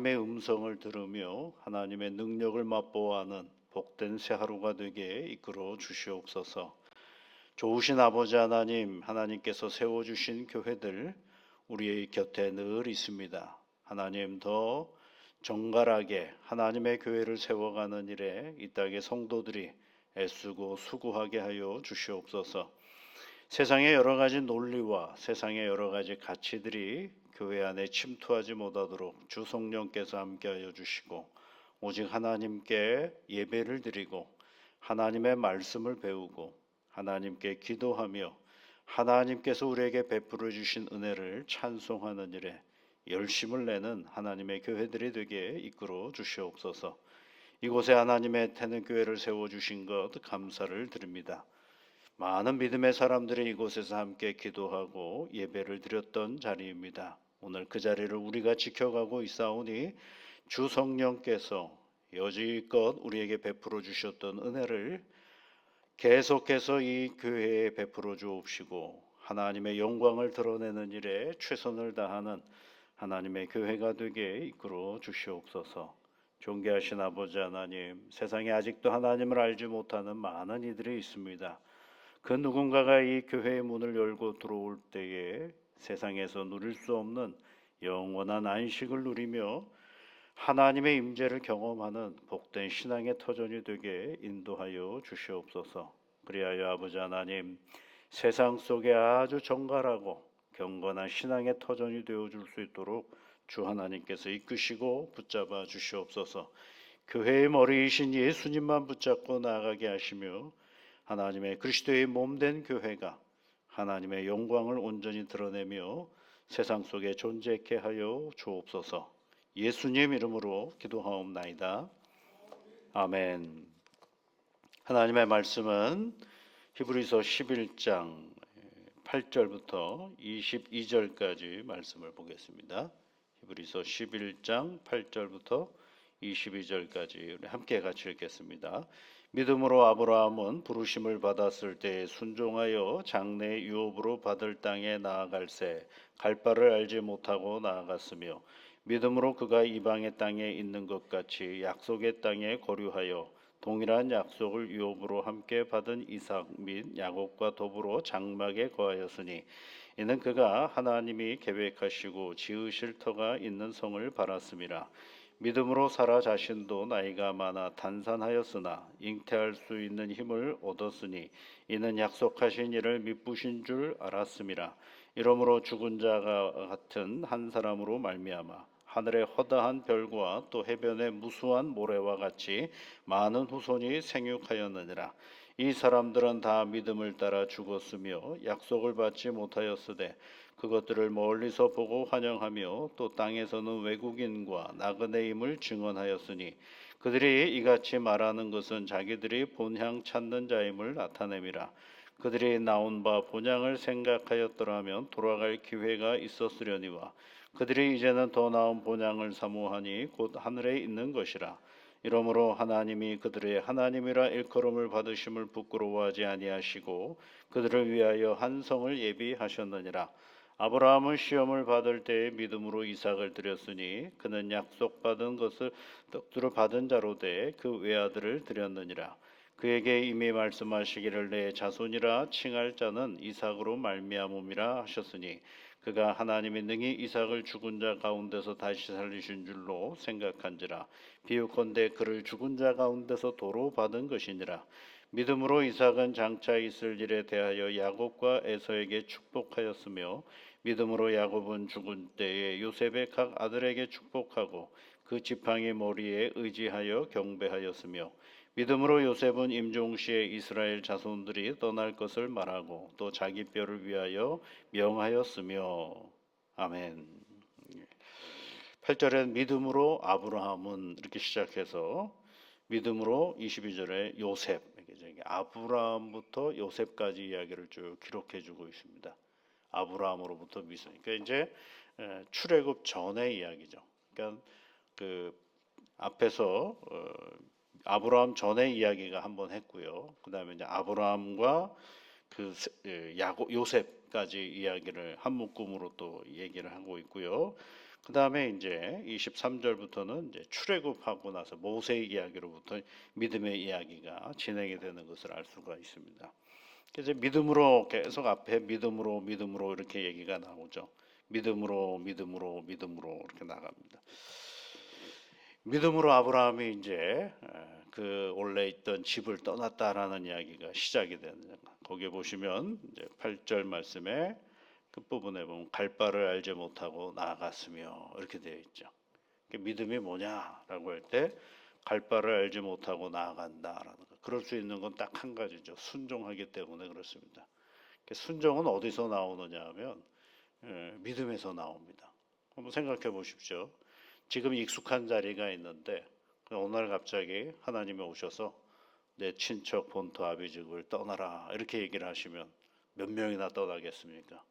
하나님의 음성을 들으며 하나님의 능력을 맛보아하는 복된 새 하루가 되게 이끌어 주시옵소서. 좋으신 아버지 하나님, 하나님께서 세워주신 교회들 우리의 곁에 늘 있습니다. 하나님 더 정갈하게 하나님의 교회를 세워가는 일에 이 땅의 성도들이 애쓰고 수고하게 하여 주시옵소서. 세상의 여러 가지 논리와 세상의 여러 가지 가치들이 교회 안에 침투하지 못하도록 주 성령께서 함께하여 주시고 오직 하나님께 예배를 드리고 하나님의 말씀을 배우고 하나님께 기도하며 하나님께서 우리에게 베풀어 주신 은혜를 찬송하는 일에 열심을 내는 하나님의 교회들이 되게 이끌어 주시옵소서. 이곳에 하나님의 태는 교회를 세워주신 것 감사를 드립니다. 많은 믿음의 사람들이 이곳에서 함께 기도하고 예배를 드렸던 자리입니다. 오늘 그 자리를 우리가 지켜가고 있사오니 주 성령께서 여지껏 우리에게 베풀어 주셨던 은혜를 계속해서 이 교회에 베풀어 주옵시고 하나님의 영광을 드러내는 일에 최선을 다하는 하나님의 교회가 되게 이끌어 주시옵소서. 존귀하신 아버지 하나님, 세상에 아직도 하나님을 알지 못하는 많은 이들이 있습니다. 그 누군가가 이 교회의 문을 열고 들어올 때에 세상에서 누릴 수 없는 영원한 안식을 누리며 하나님의 임재를 경험하는 복된 신앙의 터전이 되게 인도하여 주시옵소서. 그리하여 아버지 하나님, 세상 속에 아주 정갈하고 경건한 신앙의 터전이 되어줄 수 있도록 주 하나님께서 이끄시고 붙잡아 주시옵소서. 교회의 머리이신 예수님만 붙잡고 나아가게 하시며 하나님의 그리스도의 몸된 교회가 하나님의 영광을 온전히 드러내며 세상 속에 존재케 하여 주옵소서. 예수님 이름으로 기도하옵나이다. 아멘. 하나님의 말씀은 히브리서 11장 8절부터 22절까지 말씀을 보겠습니다. 히브리서 11장 8절부터 22절까지 함께 같이 읽겠습니다. 믿음으로 아브라함은 부르심을 받았을 때 순종하여 장래 유업으로 받을 땅에 나아갈새 갈 바를 알지 못하고 나아갔으며 믿음으로 그가 이방의 땅에 있는 것 같이 약속의 땅에 거류하여 동일한 약속을 유업으로 함께 받은 이삭 및 야곱과 더불어 장막에 거하였으니 이는 그가 하나님이 계획하시고 지으실 터가 있는 성을 바랐음이라. 믿음으로 사라 자신도 나이가 많아 단산하였으나 잉태할 수 있는 힘을 얻었으니 이는 약속하신 이를 미쁘신 줄 알았음이라. 이러므로 죽은 자가 같은 한 사람으로 말미암아 하늘의 허다한 별과 또 해변의 무수한 모래와 같이 많은 후손이 생육하였느니라. 이 사람들은 다 믿음을 따라 죽었으며 약속을 받지 못하였으되 그것들을 멀리서 보고 환영하며 또 땅에서는 외국인과 나그네임을 증언하였으니 그들이 이같이 말하는 것은 자기들이 본향 찾는 자임을 나타냄이라. 그들이 나온 바 본향을 생각하였더라면 돌아갈 기회가 있었으려니와 그들이 이제는 더 나은 본향을 사모하니 곧 하늘에 있는 것이라. 이러므로 하나님이 그들의 하나님이라 일컬음을 받으심을 부끄러워하지 아니하시고 그들을 위하여 한 성을 예비하셨느니라. 아브라함은 시험을 받을 때에 믿음으로 이삭을 드렸으니 그는 약속받은 것을 떡두를 받은 자로 돼 그 외아들을 드렸느니라. 그에게 이미 말씀하시기를 내 자손이라 칭할 자는 이삭으로 말미암음이라 하셨으니 그가 하나님이 능히 이삭을 죽은 자 가운데서 다시 살리신 줄로 생각한지라. 비유컨대 그를 죽은 자 가운데서 도로 받은 것이니라. 믿음으로 이삭은 장차 있을 일에 대하여 야곱과 에서에게 축복하였으며 믿음으로 야곱은 죽은 때에 요셉의 각 아들에게 축복하고 그 지팡이 머리에 의지하여 경배하였으며 믿음으로 요셉은 임종시에 이스라엘 자손들이 떠날 것을 말하고 또 자기 뼈를 위하여 명하였으며. 아멘. 8절엔 믿음으로 아브라함은 이렇게 시작해서 믿음으로 22절에 요셉, 아브라함부터 요셉까지 이야기를 쭉 기록해주고 있습니다. 아브라함으로부터 믿음. 그러니까 이제 출애굽 전의 이야기죠. 그러니까 그 앞에서 아브라함 전의 이야기가 한번 했고요. 그다음에 이제 아브라함과 그 요셉까지 이야기를 한 묶음으로 또 얘기를 하고 있고요. 그 다음에 이제 23절부터는 이제 출애굽하고 나서 모세의 이야기로부터 믿음의 이야기가 진행이 되는 것을 알 수가 있습니다. 그래서 믿음으로 계속 앞에 믿음으로 이렇게 얘기가 나오죠. 믿음으로 이렇게 나갑니다. 믿음으로 아브라함이 이제 그 원래 있던 집을 떠났다라는 이야기가 시작이 되는 거기에 보시면 이제 8절 말씀에 끝부분에 보면 갈 바를 알지 못하고 나아갔으며 이렇게 되어 있죠. 믿음이 뭐냐라고 할 때 갈 바를 알지 못하고 나아간다라는 거. 그럴 수 있는 건 딱 한 가지죠. 순종하기 때문에 그렇습니다. 순종은 어디서 나오느냐 하면 믿음에서 나옵니다. 한번 생각해 보십시오. 지금 익숙한 자리가 있는데 어느 날 갑자기 하나님이 오셔서 내 친척 본토 아비집을 떠나라 이렇게 얘기를 하시면 몇 명이나 떠나겠습니까?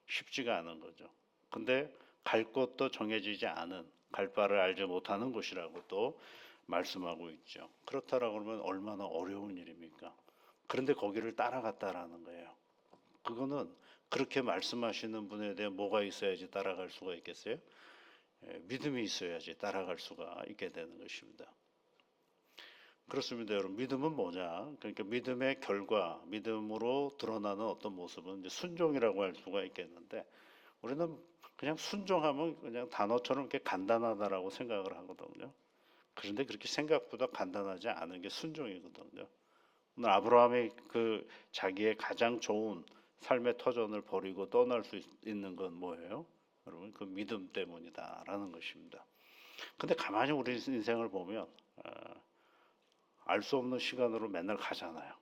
쉽지가 않은 거죠. 근데 갈 곳도 정해지지 않은 갈 바를 알지 못하는 곳이라고 또 말씀하고 있죠. 그렇다라고 하면 얼마나 어려운 일입니까? 그런데 거기를 따라갔다라는 거예요. 그거는 그렇게 말씀하시는 분에 대해 뭐가 있어야지 따라갈 수가 있겠어요? 믿음이 있어야지 따라갈 수가 있게 되는 것입니다. 그렇습니다, 여러분. 믿음은 뭐냐? 그러니까 믿음의 결과, 믿음으로 드러나는 어떤 모습은 이제 순종이라고 할 수가 있겠는데, 우리는 그냥 순종하면 그냥 단어처럼 이렇게 간단하다라고 생각을 하거든요. 그런데 그렇게 생각보다 간단하지 않은 게 순종이거든요. 오늘 아브라함이 그 자기의 가장 좋은 삶의 터전을 버리고 떠날 수 있는 건 뭐예요? 여러분, 그 믿음 때문이다라는 것입니다. 근데 가만히 우리 인생을 보면 알 수 없는 시간으로 맨날 가잖아요.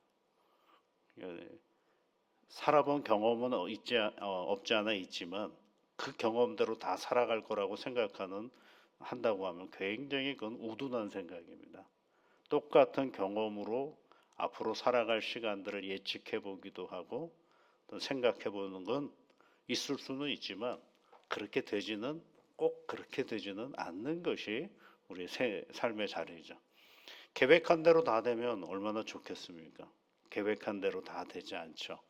살아본 경험은 없지 않아 있지만 그 경험대로 다 살아갈 거라고 생각하는 한다고 하면 굉장히 그건 우둔한 생각입니다. 똑같은 경험으로 앞으로 살아갈 시간들을 예측해 보기도 하고 또 생각해 보는 건 있을 수는 있지만 꼭 그렇게 되지는 않는 것이 우리의 삶의 자리죠. 계획한 대로 다 되면 얼마나 좋겠습니까? 계획한 대로 다 되지 않죠.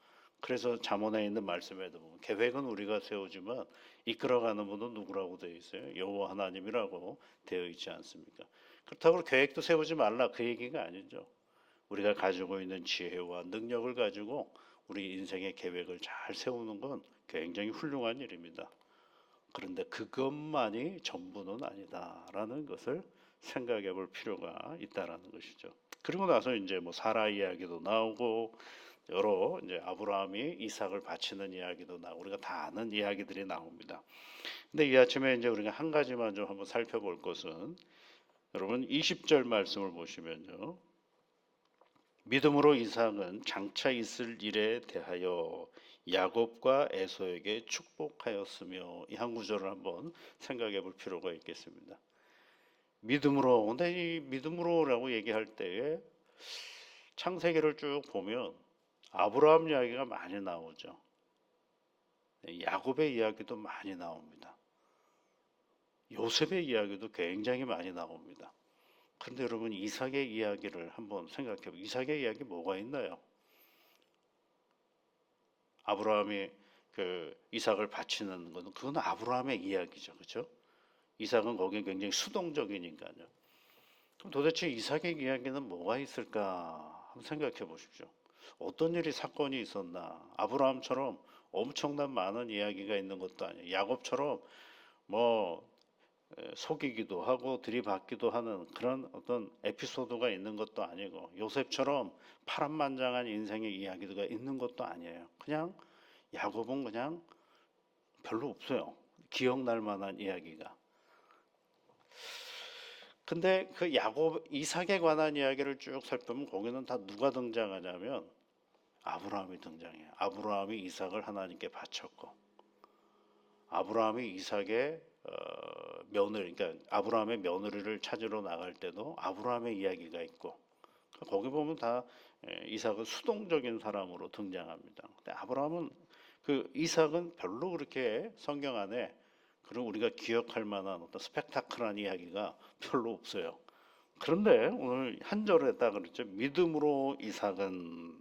그래서 잠언에 있는 말씀에도 보면 계획은 우리가 세우지만 이끌어가는 분은 누구라고 되어 있어요? 여호와 하나님이라고 되어 있지 않습니까? 그렇다고 계획도 세우지 말라 그 얘기가 아니죠. 우리가 가지고 있는 지혜와 능력을 가지고 우리 인생의 계획을 잘 세우는 건 굉장히 훌륭한 일입니다. 그런데 그것만이 전부는 아니다라는 것을 생각해 볼 필요가 있다라는 것이죠. 그리고 나서 이제 뭐 사라 이야기도 나오고 여러 이제 아브라함이 이삭을 바치는 이야기도 나오고 우리가 다 아는 이야기들이 나옵니다. 근데 이 아침에 이제 우리가 한 가지만 좀 한번 살펴볼 것은 여러분 20절 말씀을 보시면요. 믿음으로 이삭은 장차 있을 일에 대하여 야곱과 에서에게 축복하였으며 이 한 구절을 한번 생각해 볼 필요가 있겠습니다. 믿음으로 근데 이 믿음으로라고 얘기할 때에 창세기를 쭉 보면 아브라함 이야기가 많이 나오죠. 야곱의 이야기도 많이 나옵니다. 요셉의 이야기도 굉장히 많이 나옵니다. 근데 여러분 이삭의 이야기를 한번 생각해 보세요. 이삭의 이야기 뭐가 있나요? 아브라함이 그 이삭을 바치는 것은 그건 아브라함의 이야기죠. 그렇죠? 이삭은 거기에 굉장히 수동적이니까요. 그럼 도대체 이삭의 이야기는 뭐가 있을까? 한번 생각해 보십시오. 어떤 일이 사건이 있었나? 아브라함처럼 엄청난 많은 이야기가 있는 것도 아니에요. 야곱처럼 뭐 속이기도 하고 들이받기도 하는 그런 어떤 에피소드가 있는 것도 아니고 요셉처럼 파란만장한 인생의 이야기가 있는 것도 아니에요. 그냥 야곱은 그냥 별로 없어요. 기억날 만한 이야기가. 근데 그 야곱 이삭에 관한 이야기를 쭉 살펴보면 거기는 다 누가 등장하냐면 아브라함이 등장해요. 아브라함이 이삭을 하나님께 바쳤고 아브라함이 이삭의 며느리, 그러니까 아브라함의 며느리를 찾으러 나갈 때도 아브라함의 이야기가 있고 거기 보면 다 이삭은 수동적인 사람으로 등장합니다. 근데 아브라함은 그 이삭은 별로 그렇게 성경 안에 그리고 우리가 기억할 만한 어떤 스펙타클한 이야기가 별로 없어요. 그런데 오늘 한 절에 딱 그렇죠. 믿음으로 이삭은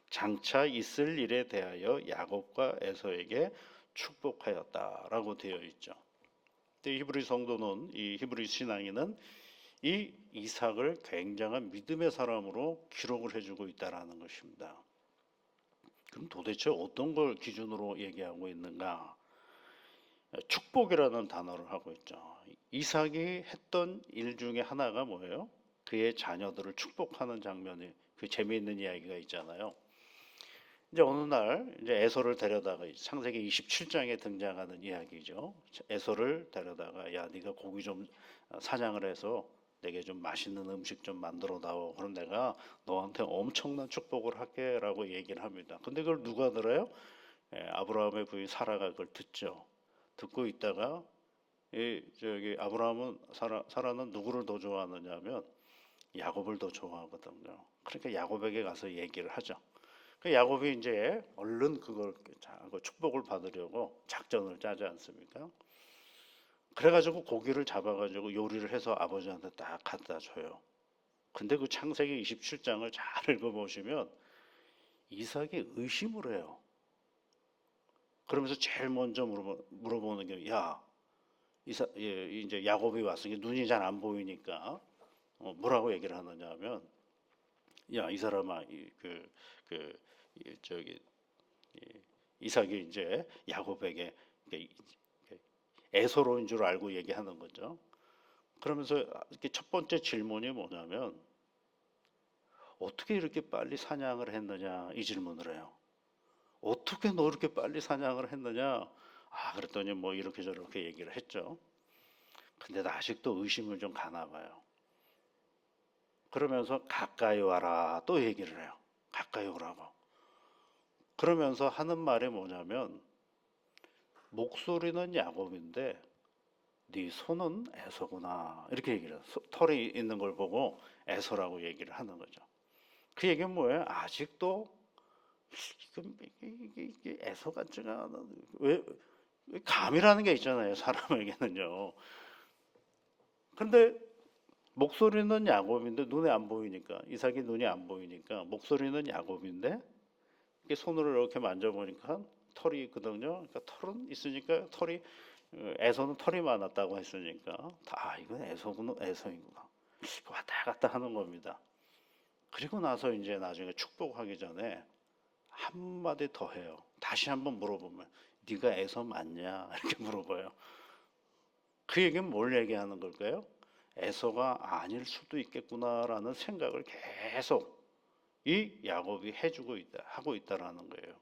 장차 있을 일에 대하여 야곱과 에서에게 축복하였다라고 되어 있죠. 근데 히브리 성도는 이 히브리 신앙인은 이 이삭을 굉장한 믿음의 사람으로 기록을 해주고 있다라는 것입니다. 그럼 도대체 어떤 걸 기준으로 얘기하고 있는가? 축복이라는 단어를 하고 있죠. 이삭이 했던 일 중에 하나가 뭐예요? 그의 자녀들을 축복하는 장면이 그 재미있는 이야기가 있잖아요. 이제 어느 날 이제 에서를 데려다가 창세기 27장에 등장하는 이야기죠. 에서를 데려다가 야 네가 고기 좀 사냥을 해서 내게 좀 맛있는 음식 좀 만들어 다오. 그럼 내가 너한테 엄청난 축복을 할게라고 얘기를 합니다. 근데 그걸 누가 들어요? 아브라함의 부인 사라가 그걸 듣죠. 듣고 있다가 이 저기 아브라함은 사라는 누구를 더 좋아하느냐면 야곱을 더 좋아하거든요. 그러니까 야곱에게 가서 얘기를 하죠. 그 야곱이 이제 얼른 그걸 그 축복을 받으려고 작전을 짜지 않습니까? 그래가지고 고기를 잡아가지고 요리를 해서 아버지한테 딱 갖다 줘요. 근데 그 창세기 27장을 잘 읽어보시면 이삭이 의심을 해요. 그러면서 제일 먼저 물어보는 게, 야, 이제 야곱이 왔으니까 눈이 잘 안 보이니까 뭐라고 얘기를 하느냐면, 야, 이 사람아, 저기 이삭이 이제 야곱에게 에서로인 줄 알고 얘기하는 거죠. 그러면서 이렇게 첫 번째 질문이 뭐냐면 어떻게 이렇게 빨리 사냥을 했느냐 이 질문을 해요. 어떻게 너 이렇게 빨리 사냥을 했느냐? 그랬더니 뭐 이렇게 저렇게 얘기를 했죠. 근데 나 아직도 의심을 좀 가나 봐요. 그러면서 가까이 와라 또 얘기를 해요. 가까이 오라고. 그러면서 하는 말이 뭐냐면 목소리는 야곱인데 네 손은 에서구나 이렇게 얘기를 해요. 털이 있는 걸 보고 에서라고 얘기를 하는 거죠. 그 얘기는 뭐예요? 아직도 이게 에서 같지가 않은 왜 감이라는 게 있잖아요 사람에게는요. 근데 목소리는 야곱인데 눈에 안 보이니까 이삭이 눈이 안 보이니까 목소리는 야곱인데 이게 손으로 이렇게 만져보니까 털이 있거든요. 그러니까 털은 있으니까 털이 에서는 털이 많았다고 했으니까 이건 에서구나 에서인구나 왔다 갔다 하는 겁니다. 그리고 나서 이제 나중에 축복하기 전에 한마디 더 해요. 다시 한번 물어보면 네가 에서 맞냐 이렇게 물어봐요. 그 얘기는 뭘 얘기하는 걸까요? 에서가 아닐 수도 있겠구나라는 생각을 계속 이 야곱이 해주고 있다 하고 있다라는 거예요.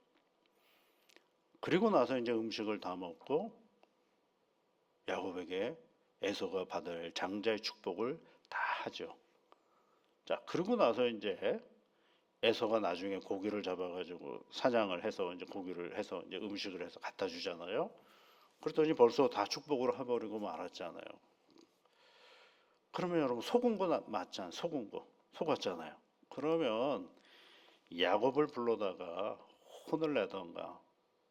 그리고 나서 이제 음식을 다 먹고 야곱에게 에서가 받을 장자의 축복을 다 하죠. 자, 그러고 나서 이제 에서가 나중에 고기를 잡아가지고 사냥을 해서 이제 고기를 해서 이제 음식을 해서 갖다 주잖아요. 그랬더니 벌써 다 축복을 해버리고 말았잖아요. 그러면 여러분 속은 거 맞잖아요. 속은 거 속았잖아요. 그러면 야곱을 불러다가 혼을 내던가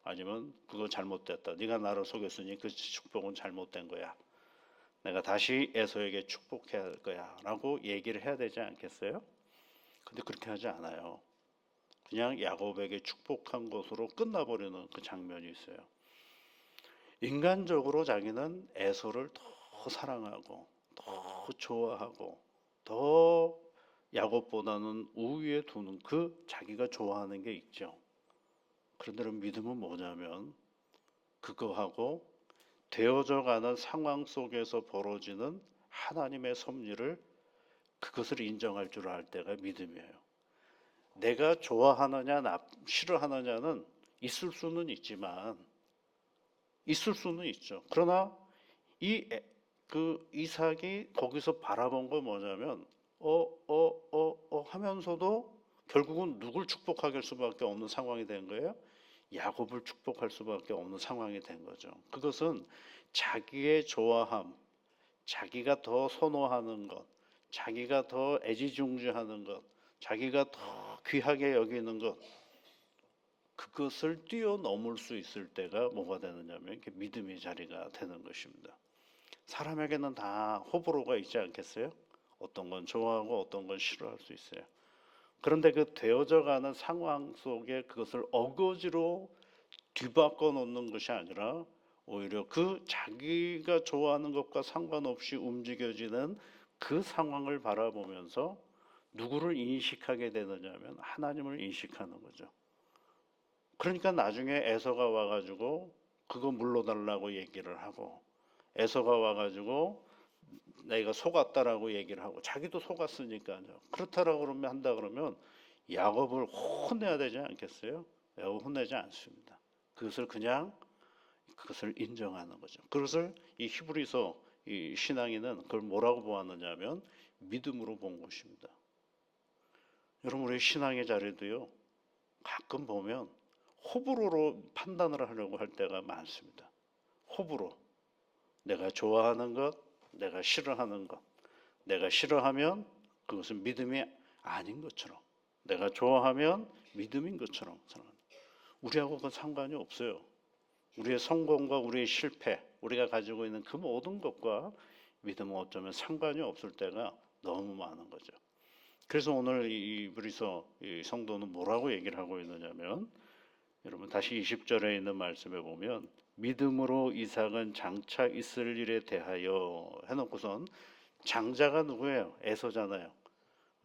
아니면 그거 잘못됐다. 네가 나를 속였으니 그 축복은 잘못된 거야. 내가 다시 에서에게 축복해야 할 거야. 라고 얘기를 해야 되지 않겠어요? 근데 그렇게 하지 않아요. 그냥 야곱에게 축복한 것으로 끝나버리는 그 장면이 있어요. 인간적으로 자기는 에서를 더 사랑하고 더 좋아하고 더 야곱보다는 우위에 두는 그 자기가 좋아하는 게 있죠. 그런데 믿음은 뭐냐면 그거하고 되어져 가는 상황 속에서 벌어지는 하나님의 섭리를 그것을 인정할 줄 알 때가 믿음이에요. 내가 좋아하느냐 싫어하느냐는 있을 수는 있지만 있을 수는 있죠. 그러나 그 이삭이 거기서 바라본 건 뭐냐면 하면서도 결국은 누굴 축복할 수밖에 없는 상황이 된 거예요. 야곱을 축복할 수밖에 없는 상황이 된 거죠. 그것은 자기의 좋아함, 자기가 더 선호하는 것, 자기가 더 애지중지하는 것, 자기가 더 귀하게 여기는 것, 그것을 뛰어넘을 수 있을 때가 뭐가 되느냐면 믿음의 자리가 되는 것입니다. 사람에게는 다 호불호가 있지 않겠어요? 어떤 건 좋아하고 어떤 건 싫어할 수 있어요. 그런데 그 되어져 가는 상황 속에 그것을 어거지로 뒤바꿔 놓는 것이 아니라 오히려 그 자기가 좋아하는 것과 상관없이 움직여지는 그 상황을 바라보면서 누구를 인식하게 되느냐면 하나님을 인식하는 거죠. 그러니까 나중에 에서가 와가지고 그거 물러달라고 얘기를 하고, 에서가 와가지고 내가 속았다라고 얘기를 하고, 자기도 속았으니까요. 그렇다라고 그러면 한다 그러면 야곱을 혼내야 되지 않겠어요? 야곱 혼내지 않습니다. 그것을 인정하는 거죠. 그것을 이 히브리서 이 신앙인은 그걸 뭐라고 보았느냐면 믿음으로 본 것입니다. 여러분, 우리 신앙의 자리도요, 가끔 보면 호불호로 판단을 하려고 할 때가 많습니다. 호불호. 내가 좋아하는 것, 내가 싫어하는 것. 내가 싫어하면 그것은 믿음이 아닌 것처럼, 내가 좋아하면 믿음인 것처럼 생각합니다. 우리하고 그 상관이 없어요. 우리의 성공과 우리의 실패, 우리가 가지고 있는 그 모든 것과 믿음은 어쩌면 상관이 없을 때가 너무 많은 거죠. 그래서 오늘 이 히브리서 성도는 뭐라고 얘기를 하고 있느냐면, 여러분 다시 20절에 있는 말씀에 보면 믿음으로 이삭은 장차 있을 일에 대하여 해놓고선 장자가 누구예요? 에서잖아요.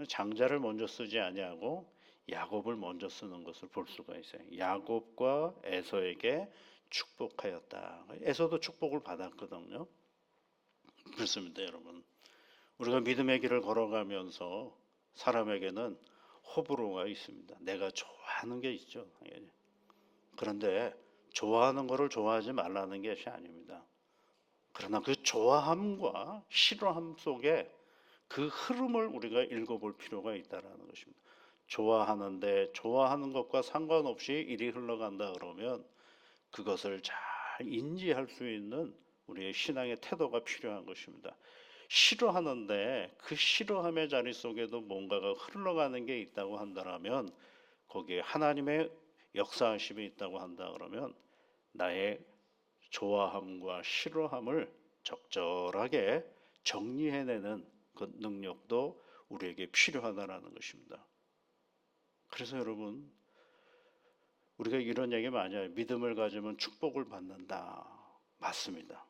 장자를 먼저 쓰지 아니하고 야곱을 먼저 쓰는 것을 볼 수가 있어요. 야곱과 에서에게 축복하였다. 에서도 축복을 받았거든요. 그렇습니다, 여러분. 우리가 믿음의 길을 걸어가면서 사람에게는 호불호가 있습니다. 내가 좋아하는 게 있죠. 그런데 좋아하는 것을 좋아하지 말라는 것이 아닙니다. 그러나 그 좋아함과 싫어함 속에 그 흐름을 우리가 읽어볼 필요가 있다는 것입니다. 좋아하는데 좋아하는 것과 상관없이 일이 흘러간다 그러면 그것을 잘 인지할 수 있는 우리의 신앙의 태도가 필요한 것입니다. 싫어하는데 그 싫어함의 자리 속에도 뭔가가 흘러가는 게 있다고 한다면, 거기에 하나님의 역사하심이 있다고 한다 그러면 나의 좋아함과 싫어함을 적절하게 정리해내는 그 능력도 우리에게 필요하다는 것입니다. 그래서 여러분, 우리가 이런 얘기 많이 해요. 믿음을 가지면 축복을 받는다. 맞습니다.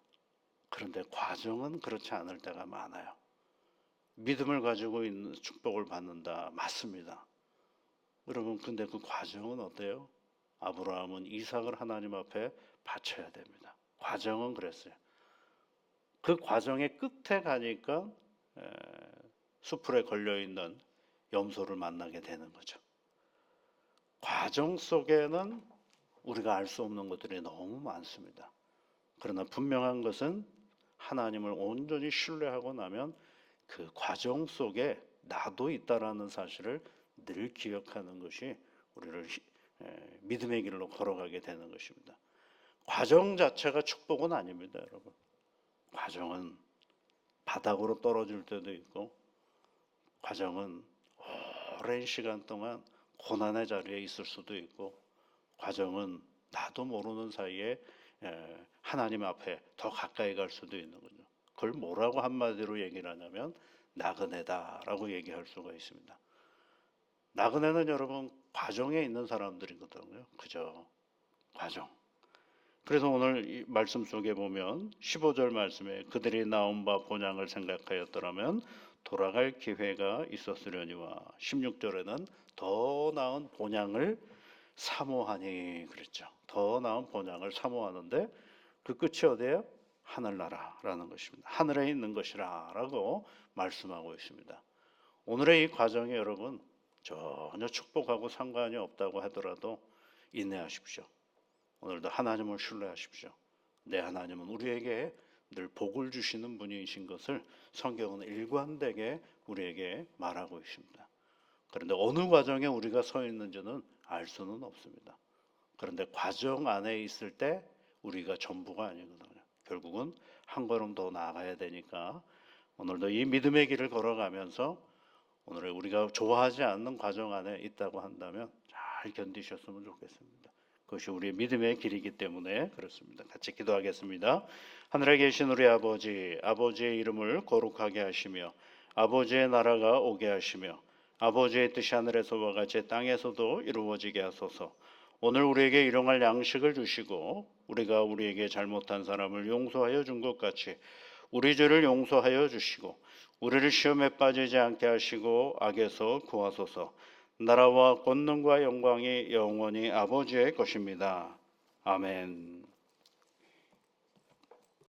그런데 과정은 그렇지 않을 때가 많아요. 믿음을 가지고 있는 축복을 받는다. 맞습니다. 여러분, 근데 그 과정은 어때요? 아브라함은 이삭을 하나님 앞에 바쳐야 됩니다. 과정은 그랬어요. 그 과정의 끝에 가니까 수풀에 걸려있는 염소를 만나게 되는 거죠. 과정 속에는 우리가 알 수 없는 것들이 너무 많습니다. 그러나 분명한 것은 하나님을 온전히 신뢰하고 나면 그 과정 속에 나도 있다라는 사실을 늘 기억하는 것이 우리를 믿음의 길로 걸어가게 되는 것입니다. 과정 자체가 축복은 아닙니다, 여러분. 과정은 바닥으로 떨어질 때도 있고, 과정은 오랜 시간 동안 고난의 자리에 있을 수도 있고, 과정은 나도 모르는 사이에 하나님 앞에 더 가까이 갈 수도 있는 거죠. 그걸 뭐라고 한마디로 얘기를 하냐면 나그네다라고 얘기할 수가 있습니다. 나그네는 여러분 과정에 있는 사람들이거든요. 그죠? 과정. 그래서 오늘 이 말씀 속에 보면 15절 말씀에 그들이 나온 바 본향을 생각하였더라면 돌아갈 기회가 있었으려니와 16절에는 더 나은 본향을 사모하니 그랬죠. 더 나은 본향을 사모하는데 그 끝이 어디예요? 하늘나라라는 것입니다. 하늘에 있는 것이라라고 말씀하고 있습니다. 오늘의 이 과정에 여러분 전혀 축복하고 상관이 없다고 하더라도 인내하십시오. 오늘도 하나님을 신뢰하십시오. 내 하나님은 우리에게 늘 복을 주시는 분이신 것을 성경은 일관되게 우리에게 말하고 있습니다. 그런데 어느 과정에 우리가 서 있는지는 알 수는 없습니다. 그런데 과정 안에 있을 때 우리가 전부가 아니거든요. 결국은 한 걸음 더 나아가야 되니까 오늘도 이 믿음의 길을 걸어가면서 오늘 우리가 좋아하지 않는 과정 안에 있다고 한다면 잘 견디셨으면 좋겠습니다. 그것이 우리의 믿음의 길이기 때문에 그렇습니다. 같이 기도하겠습니다. 하늘에 계신 우리 아버지, 아버지의 이름을 거룩하게 하시며 아버지의 나라가 오게 하시며 아버지의 뜻이 하늘에서와 같이 땅에서도 이루어지게 하소서. 오늘 우리에게 일용할 양식을 주시고 우리가 우리에게 잘못한 사람을 용서하여 준 것 같이 우리 죄를 용서하여 주시고 우리를 시험에 빠지지 않게 하시고 악에서 구하소서. 나라와 권능과 영광이 영원히 아버지의 것입니다. 아멘.